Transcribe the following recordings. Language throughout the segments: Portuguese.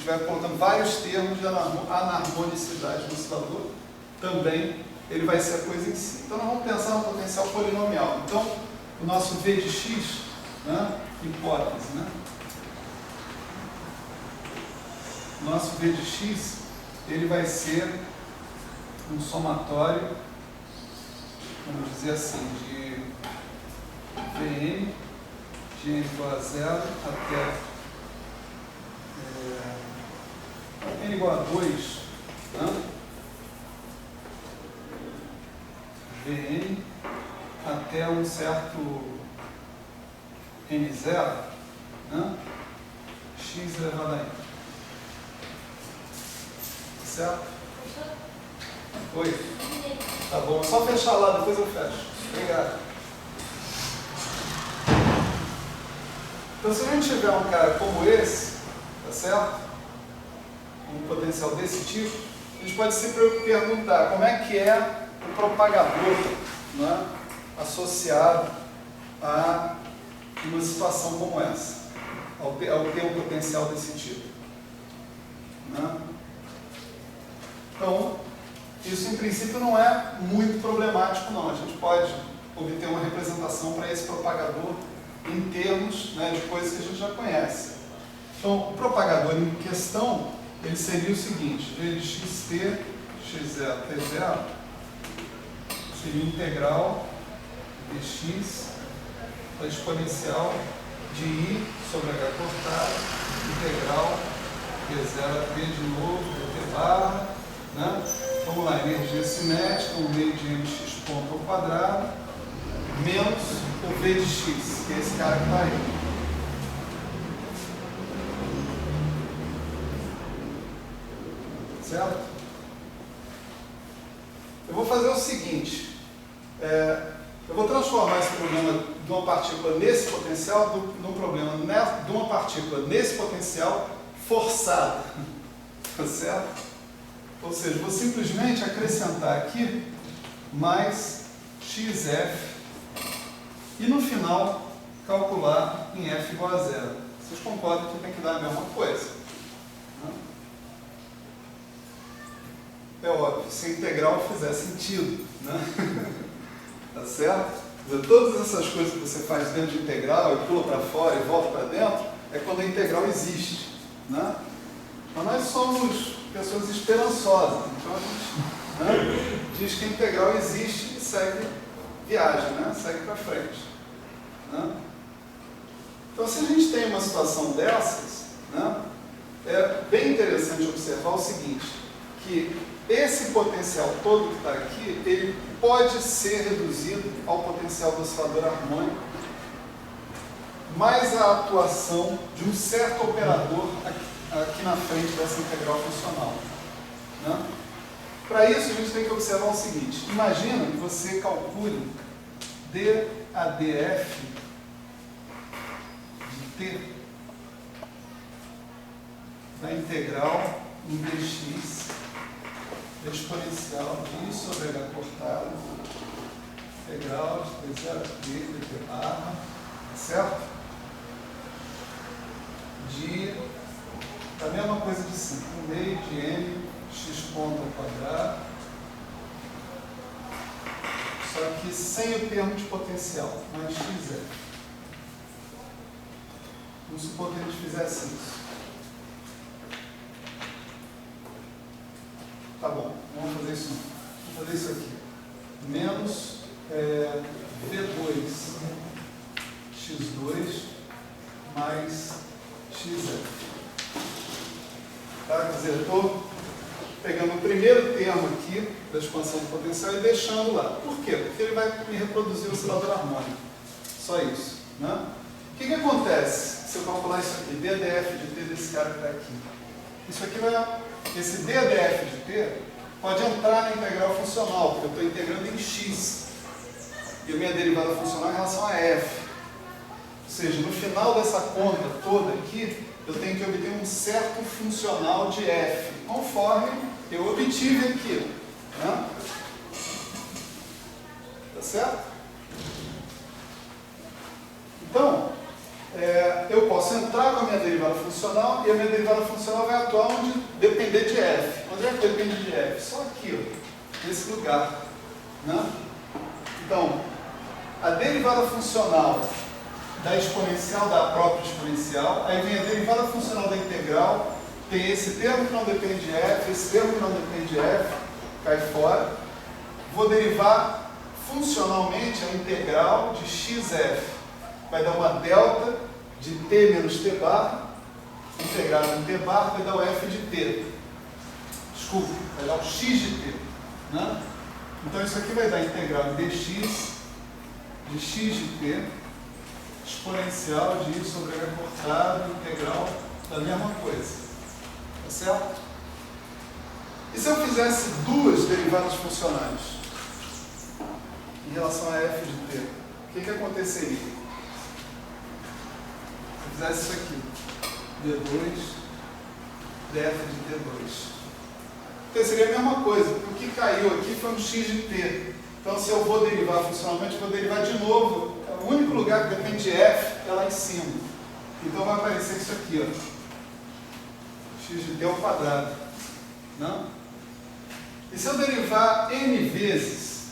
estiver colocando vários termos de anarmonicidade no oscilador, também ele vai ser a coisa em si. Então nós vamos pensar no potencial polinomial. Então o nosso V de x, né, hipótese, né? O nosso V de x, ele vai ser um somatório, vamos dizer assim, de Vn de n igual a 0 até n igual a 2, né? Vn até um certo n0, né? X elevado a n. Certo? Oi? Tá bom, é só fechar lá, depois eu fecho. Obrigado. Então, se a gente tiver um cara como esse, tá certo? Um potencial desse tipo, a gente pode se perguntar como é que é o propagador, né, associado a uma situação como essa, ao ter um potencial desse tipo. Né? Então, isso em princípio não é muito problemático não. A gente pode obter uma representação para esse propagador em termos, né, de coisas que a gente já conhece. Então, o propagador em questão, ele seria o seguinte: v de xt, x0, t0, seria integral dx da exponencial de i sobre h cortado, integral d0 a t de novo, dt barra, né? Vamos lá, energia cinética, 1 meio de mx ponto ao quadrado, menos o v de x, que é esse cara que está aí. Certo? Eu vou fazer o seguinte, eu vou transformar esse problema de uma partícula nesse potencial num problema de uma partícula nesse potencial forçada. Tá certo? Ou seja, vou simplesmente acrescentar aqui mais xf e no final calcular em f igual a 0. Vocês concordam que tem que dar a mesma coisa? É óbvio, se a integral fizer sentido, né? Tá certo? Quer dizer, todas essas coisas que você faz dentro de integral e pula para fora e volta para dentro, é quando a integral existe, né? Mas nós somos pessoas esperançosas, então a gente, né, diz que a integral existe e segue viagem, né? Segue para frente, né? Então, se a gente tem uma situação dessas, né, é bem interessante observar o seguinte, que esse potencial todo que está aqui, ele pode ser reduzido ao potencial do oscilador harmônico, mais a atuação de um certo operador aqui na frente dessa integral funcional. Né? Para isso, a gente tem que observar o seguinte: imagina que você calcule DADF de t da integral em dx exponencial de i sobre h cortado, integral de d0 a t, dt barra, certo? De a mesma coisa de 5, 1 meio de n x ponto ao quadrado, só que sem o termo de potencial, mais xf. Vamos supor que a gente fizesse isso. Tá bom, vamos fazer isso não. Vamos fazer isso aqui. Menos V2 x2 mais xf. Tá? Quer dizer, eu estou pegando o primeiro termo aqui da expansão do potencial e deixando lá. Por quê? Porque ele vai me reproduzir o oscilador harmônico. Só isso. Né? O que acontece se eu calcular isso aqui? DDF de t desse cara que está aqui. Isso aqui vai... Esse DDF de t pode entrar na integral funcional, porque eu estou integrando em x. E a minha derivada funcional em relação a f. Ou seja, no final dessa conta toda aqui, eu tenho que obter um certo funcional de f, conforme eu obtive aqui. Né? Tá certo? Então, eu posso entrar com a minha derivada funcional e a minha derivada funcional vai atuar onde depender de f. Onde é que depende de f? Só aqui, ó, nesse lugar. Né? Então, a derivada funcional da exponencial da própria exponencial, aí vem a derivada funcional da integral, tem esse termo que não depende de f, esse termo que não depende de f, cai fora. Vou derivar funcionalmente a integral de xf. Vai dar uma delta de t menos t bar, integrado em t bar, vai dar o f de t. Desculpa, vai dar o x de t. Né? Então isso aqui vai dar integral em dx de x de t, exponencial de i sobre h cortado, integral da mesma coisa. Tá certo? E se eu fizesse duas derivadas funcionais em relação a f de t, o que aconteceria? Se eu fizesse isso aqui, d2, df de t2. Então seria a mesma coisa. O que caiu aqui foi um x de t. Então se eu vou derivar funcionalmente, eu vou derivar de novo. O único lugar que depende de f é lá em cima. Então vai aparecer isso aqui, ó. X de t ao quadrado. Não? E se eu derivar n vezes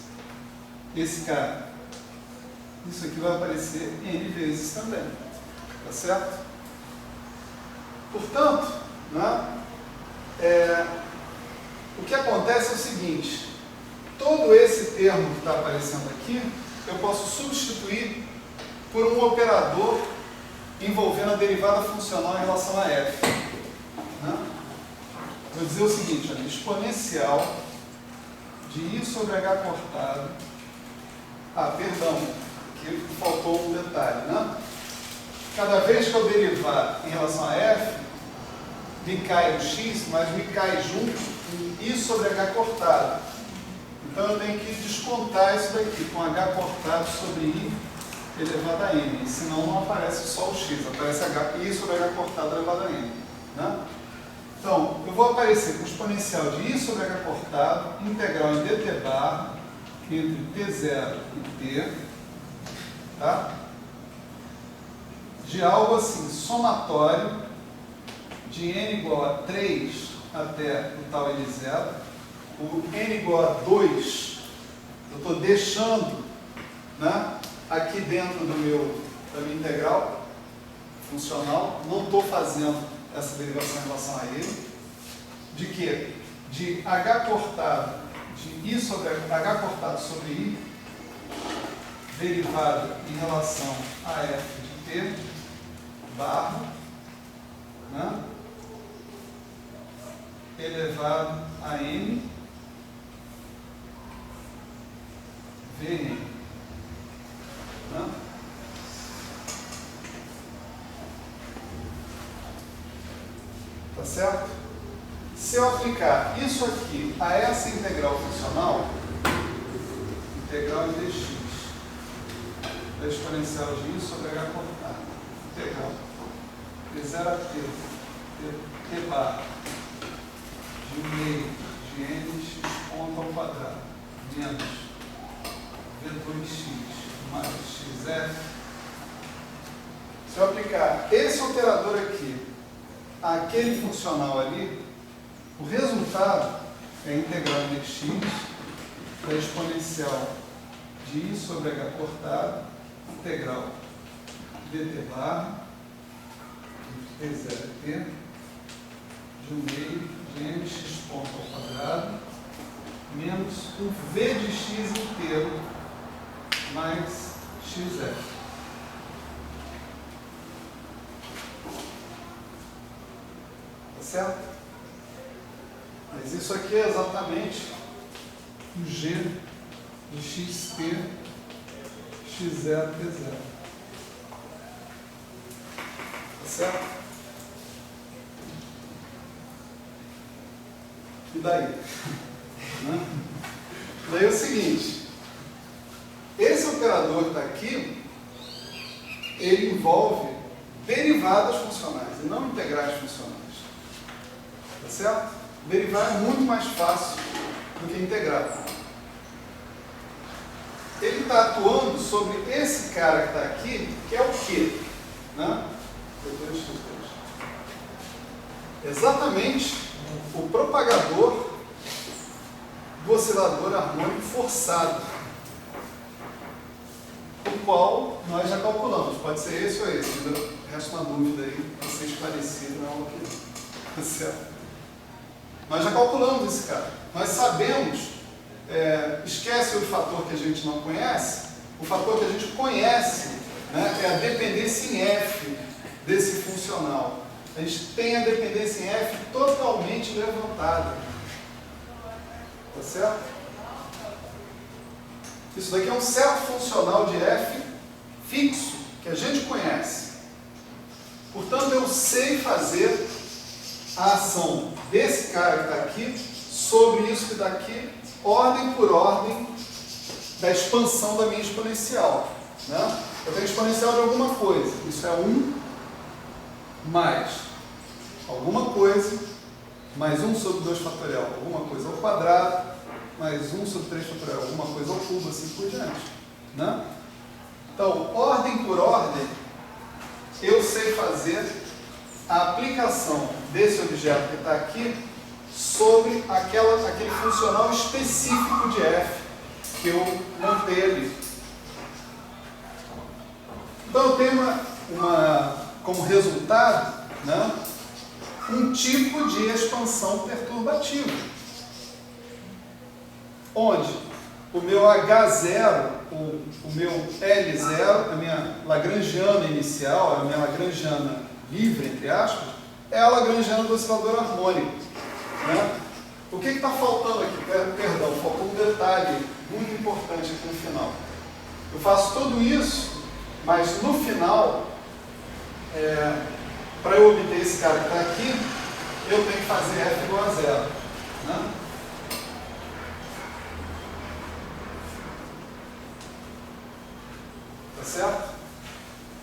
esse cara, isso aqui vai aparecer n vezes também. Tá certo? Portanto, né, o que acontece é o seguinte: todo esse termo que está aparecendo aqui, eu posso substituir por um operador envolvendo a derivada funcional em relação a f. Né? Vou dizer o seguinte, olha, exponencial de i sobre h cortado. Perdão, aqui faltou um detalhe, né? Cada vez que eu derivar em relação a f, me cai o x, mas me cai junto i sobre h cortado. Então eu tenho que descontar isso daqui com h cortado sobre i elevado a n. Senão não aparece só o x, aparece i sobre h cortado elevado a n. Né? Então, eu vou aparecer com exponencial de i sobre h cortado, integral em dt bar, entre t0 e t, tá? De algo assim, somatório, de n igual a 3 até o tal L0, o n igual a 2, eu estou deixando, né, aqui dentro da minha integral funcional, não estou fazendo essa derivação em relação a ele. De quê? De h cortado de i sobre h cortado sobre i, derivado em relação a f de t, barra, né, elevado a n Vn. Né? Tá certo? Se eu aplicar isso aqui a essa integral funcional, integral em dx, da exponencial de i sobre h cortado, integral de 0 a t bar de 1 meio de n x ponto ao quadrado, menos v2x mais xf. Se eu aplicar esse operador aqui àquele funcional ali, o resultado é a integral em dx da exponencial de i sobre h cortado, integral dt bar de t0 a t de 1 meio de nx ponto ao quadrado menos o v de x inteiro mais xf. Tá certo? Mas isso aqui é exatamente o g de xt x0 t0. Tá certo? E daí? Né? Daí é o seguinte, esse operador que está aqui, ele envolve derivadas funcionais e não integrais funcionais. Tá certo? Derivar é muito mais fácil do que integrar. Ele está atuando sobre esse cara que está aqui, que é o quê? né? Exatamente o propagador do oscilador harmônico forçado, o qual nós já calculamos. Pode ser esse ou esse, ainda resta uma dúvida aí para ser esclarecida na aula que vem. Certo? Nós já calculamos esse cara. Nós sabemos, esquece o fator que a gente não conhece, o fator que a gente conhece, né, é a dependência em F desse funcional. A gente tem a dependência em F totalmente levantada. Tá certo? Isso daqui é um certo funcional de F fixo, que a gente conhece. Portanto, eu sei fazer a ação desse cara que está aqui sobre isso que está aqui, ordem por ordem da expansão da minha exponencial. Né? Eu tenho exponencial de alguma coisa. Isso é 1 mais alguma coisa, mais 1 sobre 2 fatorial, alguma coisa ao quadrado, mais 1 sobre 3 fatorial, alguma coisa ao cubo, assim por diante. Né? Então, ordem por ordem, eu sei fazer a aplicação desse objeto que está aqui sobre aquele funcional específico de F que eu montei ali. Então, eu tenho como resultado, né, um tipo de expansão perturbativa, onde o meu H0, o meu L0, a minha lagrangiana inicial, a minha lagrangiana livre, entre aspas, é a lagrangiana do oscilador harmônico. Né? O que está faltando aqui? Perdão, faltou um detalhe muito importante aqui no final. Eu faço tudo isso, mas no final, para eu obter esse cara que está aqui, eu tenho que fazer F igual a 0. Né? Tá certo?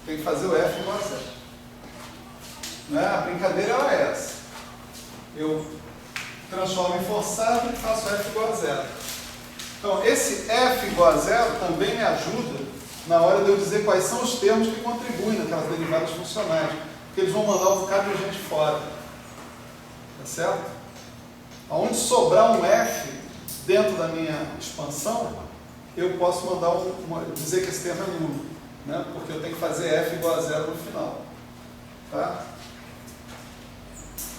Tem que fazer o F igual a 0. Né? A brincadeira é essa. Eu transformo em forçado e faço F igual a 0. Então, esse F igual a 0 também me ajuda na hora de eu dizer quais são os termos que contribuem naquelas derivadas funcionais. Porque eles vão mandar um bocado de gente fora. Tá certo? Aonde sobrar um F dentro da minha expansão, eu posso mandar dizer que esse termo é nulo. Né? Porque eu tenho que fazer F igual a 0 no final. Tá?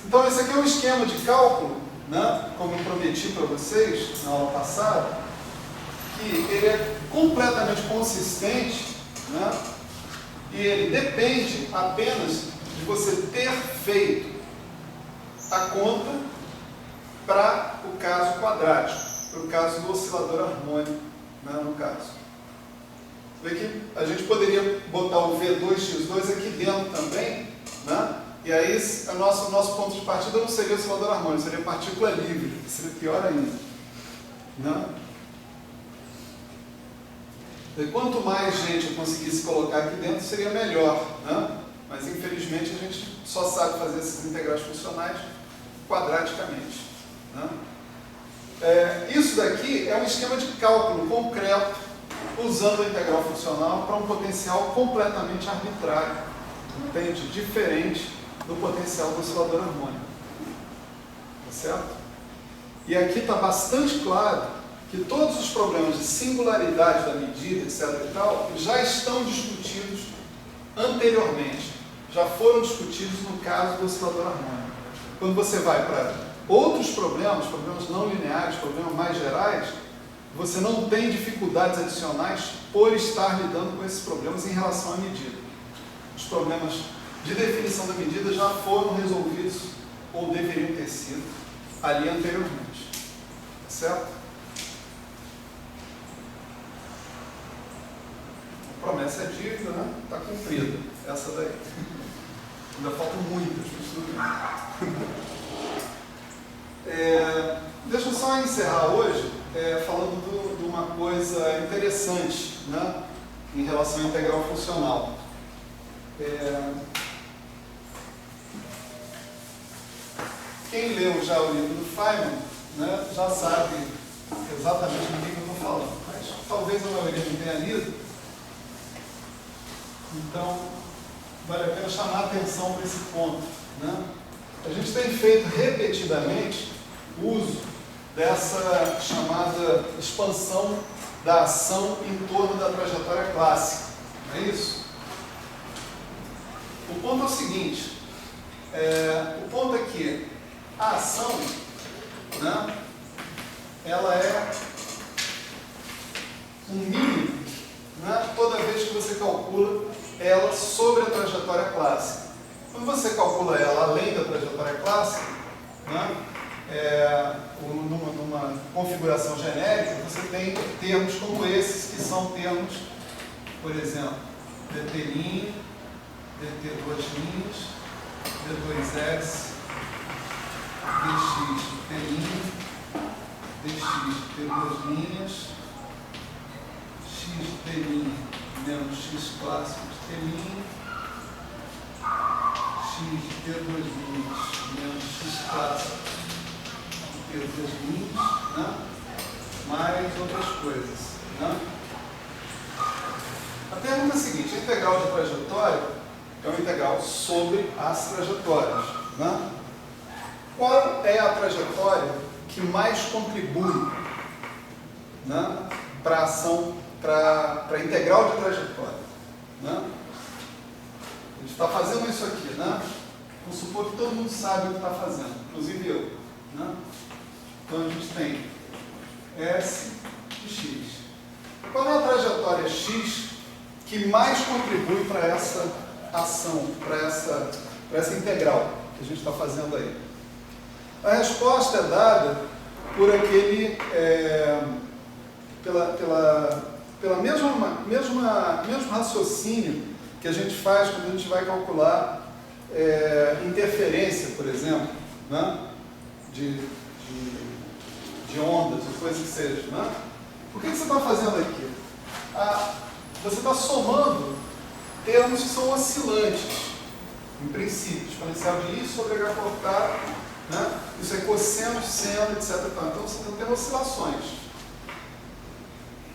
Então, esse aqui é um esquema de cálculo, né? Como eu prometi para vocês na aula passada, que ele é completamente consistente, né? E ele depende apenas de você ter feito a conta para o caso quadrático, para o caso do oscilador harmônico, né? No caso. Vê que a gente poderia botar o V2x2 aqui dentro também, né? E aí o nosso ponto de partida não seria o oscilador harmônico, seria partícula livre, que seria pior ainda. Né? E quanto mais gente eu conseguisse colocar aqui dentro, seria melhor. Né? Mas infelizmente a gente só sabe fazer essas integrais funcionais quadraticamente. Né? Isso daqui é um esquema de cálculo concreto, usando a integral funcional para um potencial completamente arbitrário, entende? Diferente do potencial do oscilador harmônico. Tá certo? E aqui está bastante claro que todos os problemas de singularidade da medida, etc. e tal, já estão discutidos anteriormente. Já foram discutidos no caso do oscilador harmônico. Quando você vai para outros problemas não lineares, problemas mais gerais, você não tem dificuldades adicionais por estar lidando com esses problemas em relação à medida. Os problemas de definição da medida já foram resolvidos ou deveriam ter sido ali anteriormente. Certo? A promessa é dívida, né? Está cumprida. Essa daí. Ainda faltam muitas, mas tudo bem. Deixa eu só encerrar hoje falando de uma coisa interessante, né? Em relação à integral funcional. Quem leu já o livro do Feynman, né, já sabe exatamente do que eu estou falando, mas talvez a maioria não tenha lido. Então, vale a pena chamar a atenção para esse ponto, né? A gente tem feito repetidamente uso dessa chamada expansão da ação em torno da trajetória clássica, não é isso? O ponto é o seguinte, o ponto é que a ação, né, ela é um mínimo, né, toda vez que você calcula ela sobre a trajetória clássica. Quando você calcula ela além da trajetória clássica, né, numa configuração genérica, você tem termos como esses, que são termos, por exemplo, dt', dt2', d2s, dx t', dx t2', x t' menos x clássico de t', x t2' menos x clássico de t2', né? Mais outras coisas, né? A pergunta é a seguinte: a integral de trajetória é uma integral sobre as trajetórias, né? Qual é a trajetória que mais contribui, né, para a ação, para a integral de trajetória, né? A gente está fazendo isso aqui, né? Vamos supor que todo mundo sabe o que está fazendo, inclusive eu, né? Então a gente tem S de X. Qual é a trajetória X que mais contribui para essa ação, para essa integral que a gente está fazendo aí? A resposta é dada por aquele, pela mesmo raciocínio que a gente faz quando a gente vai calcular interferência, por exemplo, né, de ondas, ou coisa que seja, né? O que você está fazendo aqui? Você está somando termos que são oscilantes, em princípio, exponencial de I sobre H cortado, né? Isso é cosseno, seno, etc. Então você não tem oscilações.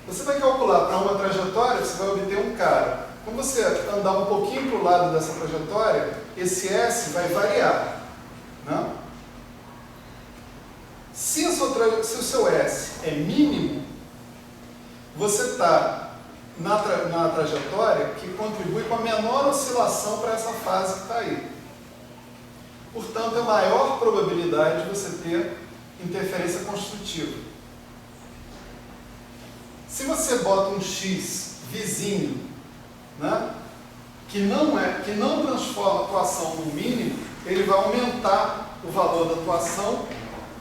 Você vai calcular para uma trajetória, você vai obter um cara. Quando você andar um pouquinho para o lado dessa trajetória, esse S vai variar, né? Se o seu S é mínimo, você está na trajetória que contribui com a menor oscilação para essa fase que está aí. Portanto, é maior probabilidade de você ter interferência construtiva. Se você bota um X vizinho, né, que não transforma a atuação no mínimo, ele vai aumentar o valor da atuação.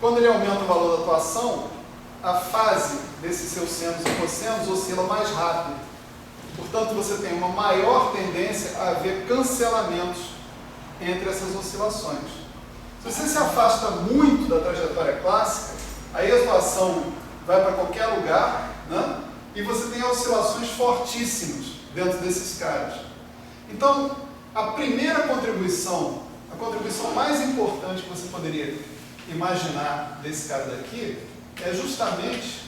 Quando ele aumenta o valor da atuação, a fase desses seus senos e cossenos oscila mais rápido. Portanto, você tem uma maior tendência a haver cancelamentos entre essas oscilações. Se você se afasta muito da trajetória clássica, aí a atuação vai para qualquer lugar, né? E você tem oscilações fortíssimas dentro desses caras. Então, a primeira contribuição, a contribuição mais importante que você poderia imaginar desse cara daqui, é justamente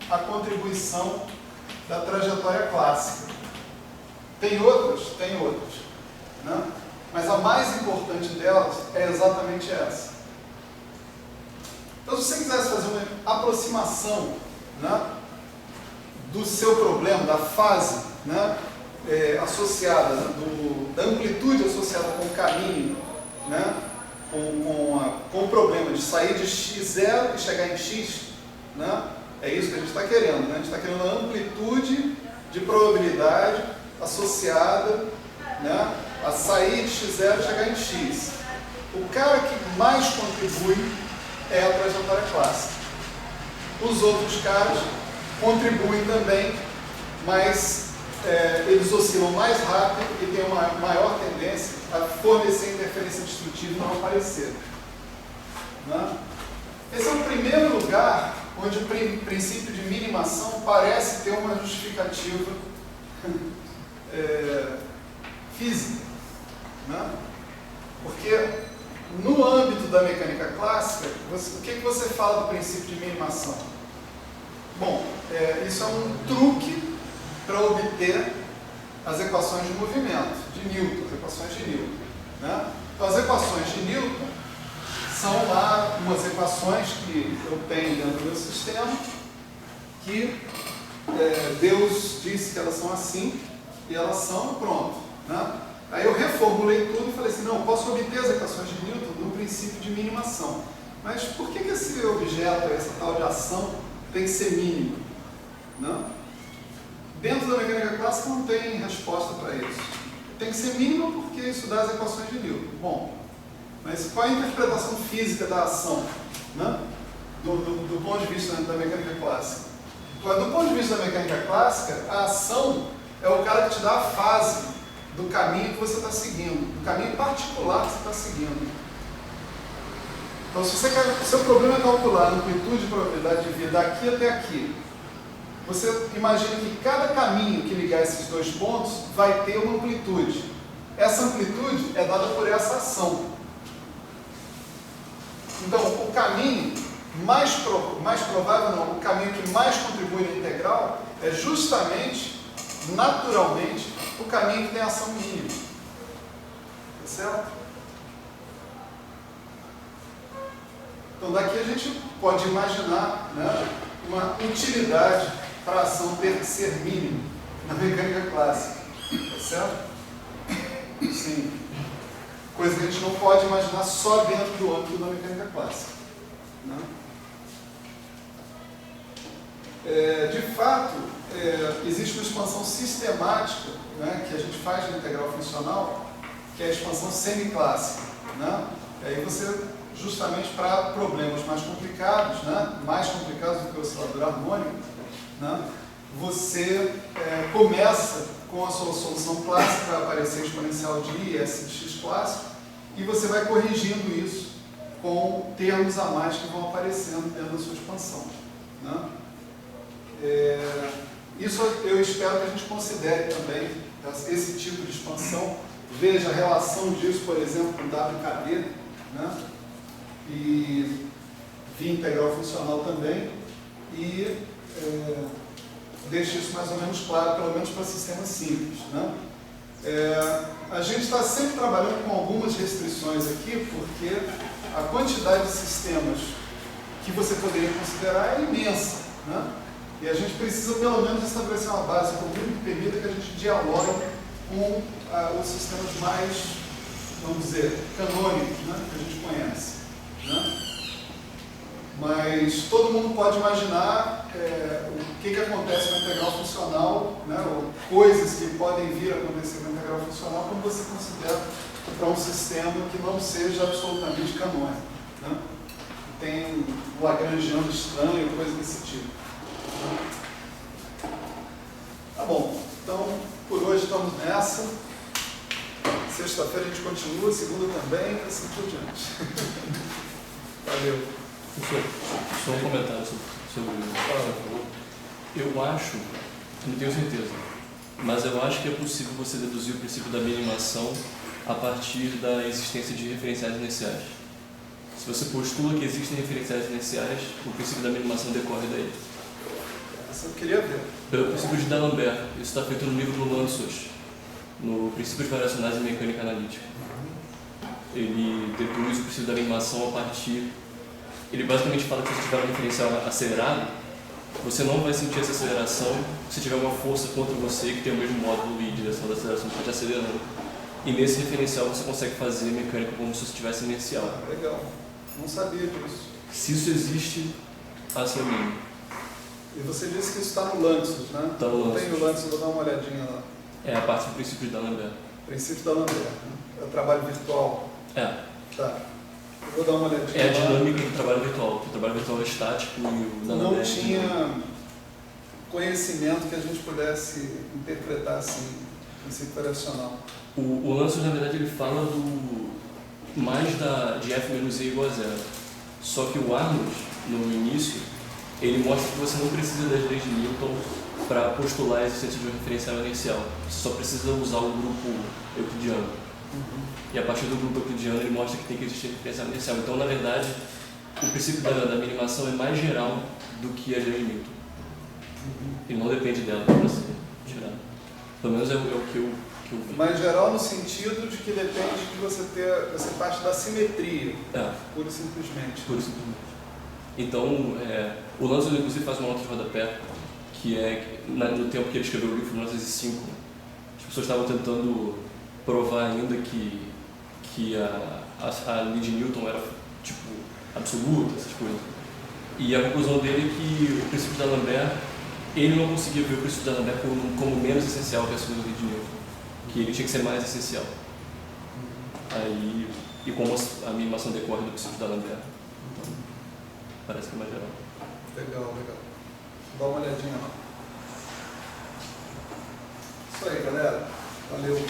a contribuição da trajetória clássica. Tem outras? Tem outras, né? Mas a mais importante delas é exatamente essa. Então, se você quisesse fazer uma aproximação, né, do seu problema, da fase, né, associada, né, da amplitude associada com o caminho, né, com o problema de sair de x0 e chegar em x, né, é isso que a gente está querendo, né? A gente está querendo a amplitude de probabilidade associada, né, a sair de x0 e chegar em x. O cara que mais contribui é a trajetória clássica. Os outros caras contribuem também, mas eles oscilam mais rápido e têm uma maior tendência a fornecer interferência destrutiva e não aparecer, né? Esse é o primeiro lugar onde o princípio de minimação parece ter uma justificativa física, né? Porque no âmbito da mecânica clássica, o que você fala do princípio de minimação? Bom, isso é um truque para obter as equações de movimento. de Newton, as equações de Newton. Né? Então, as equações de Newton são lá umas equações que eu tenho dentro do meu sistema, que Deus disse que elas são assim, e elas são, pronto. Né? Aí eu reformulei tudo e falei assim, não, eu posso obter as equações de Newton no princípio de minimação. Mas por que esse objeto, essa tal de ação, tem que ser mínimo? Né? Dentro da mecânica clássica não tem resposta para isso. Tem que ser mínimo porque isso dá as equações de Newton. Bom, mas qual é a interpretação física da ação? Né? Do ponto de vista da mecânica clássica? Do ponto de vista da mecânica clássica, a ação é o cara que te dá a fase do caminho que você está seguindo, do caminho particular que você está seguindo. Então, se o seu problema é calcular a amplitude e probabilidade de vir daqui até aqui, você imagina que cada caminho que ligar esses dois pontos vai ter uma amplitude. Essa amplitude é dada por essa ação. Então, o caminho mais provável, não, o caminho que mais contribui na integral é justamente, naturalmente, o caminho que tem ação mínima. Tá certo? Então, daqui a gente pode imaginar, né, uma utilidade para a ação ter que ser mínima na mecânica clássica. Tá certo? Sim. Coisa que a gente não pode imaginar só dentro do âmbito da mecânica clássica. Né? De fato, existe uma expansão sistemática, né, que a gente faz na integral funcional, que é a expansão semiclássica. Né? E aí você, justamente para problemas mais complicados, né, mais complicados do que o oscilador harmônico, né, você começa com a sua solução clássica para aparecer exponencial de I, S de x clássico, e você vai corrigindo isso com termos a mais que vão aparecendo dentro da sua expansão. Né? Isso eu espero que a gente considere também, esse tipo de expansão, veja a relação disso, por exemplo, com WKD, né? E via integral funcional também, e deixe isso mais ou menos claro, pelo menos para sistemas simples. Né? A gente está sempre trabalhando com algumas restrições aqui, porque a quantidade de sistemas que você poderia considerar é imensa. Né? E a gente precisa, pelo menos, estabelecer uma base comum que permita que a gente dialogue com os sistemas mais, vamos dizer, canônicos, né, que a gente conhece. Né? Mas todo mundo pode imaginar o que acontece com a integral funcional, né, ou coisas que podem vir a acontecer com a integral funcional quando você considera para um sistema que não seja absolutamente canônico. Né? Tem um lagrangiano estranho, coisa desse tipo. Tá bom, então por hoje estamos nessa. Sexta-feira a gente continua, segunda também, e assim por diante. Valeu. Só um comentário sobre o que você falou. Eu acho, não tenho certeza, mas eu acho que é possível você deduzir o princípio da minimação a partir da existência de referenciais inerciais. Se você postula que existem referenciais inerciais, o princípio da minimação decorre daí. Essa eu queria ver. Pelo princípio de D'Alembert, isso está feito no livro do Lanços, no Princípios Variacionais e Mecânica Analítica. Ele deduz o princípio da minimação a partir... Ele basicamente fala que se você tiver um referencial acelerado, você não vai sentir essa aceleração se tiver uma força contra você que tem o mesmo módulo e direção da aceleração que está te acelerando. E nesse referencial você consegue fazer mecânica como se você estivesse inercial. Legal. Não sabia disso. Se isso existe, assim é o mínimo. E você disse que isso está no Lanços, né? Está no Lanços. Tem o Lanços, vou dar uma olhadinha lá. É a parte do princípio de D'Alembert. Princípio da D'Alembert, né? É o trabalho virtual. É. Tá. Eu vou dar uma olhadinha. É a dinâmica do trabalho virtual. O trabalho virtual é estático e o D'Alembert não tinha conhecimento que a gente pudesse interpretar assim, princípio variacional. O Lanços, na verdade, ele fala do mais de f menos e igual a zero. Só que o Arnold, no início, ele mostra que você não precisa das leis de Newton para postular a existência de um referencial inercial. Você só precisa usar o grupo euclidiano. E a partir do grupo euclidiano ele mostra que tem que existir referencial inercial. Então, na verdade, o princípio da minimação é mais geral do que a lei de Newton. Ele não depende dela para ser tirado. Pelo menos é o que eu que eu vi. Mais geral no sentido de que depende de você parte da simetria, pura e simplesmente. Pura e simplesmente. Então, o Lanzmann inclusive faz uma nota de rodapé, que é, no tempo que ele escreveu o livro, em 1905, as pessoas estavam tentando provar ainda que a lei de Newton era, tipo, absoluta, essas coisas. E a conclusão dele é que o princípio de D'Alembert, ele não conseguia ver o princípio de D'Alembert como menos essencial que a segunda lei de Newton, que ele tinha que ser mais essencial. Aí, e como a minimação decorre do princípio de D'Alembert. Então, parece que é mais geral. Legal. Dá uma olhadinha lá. Isso aí, galera. Valeu.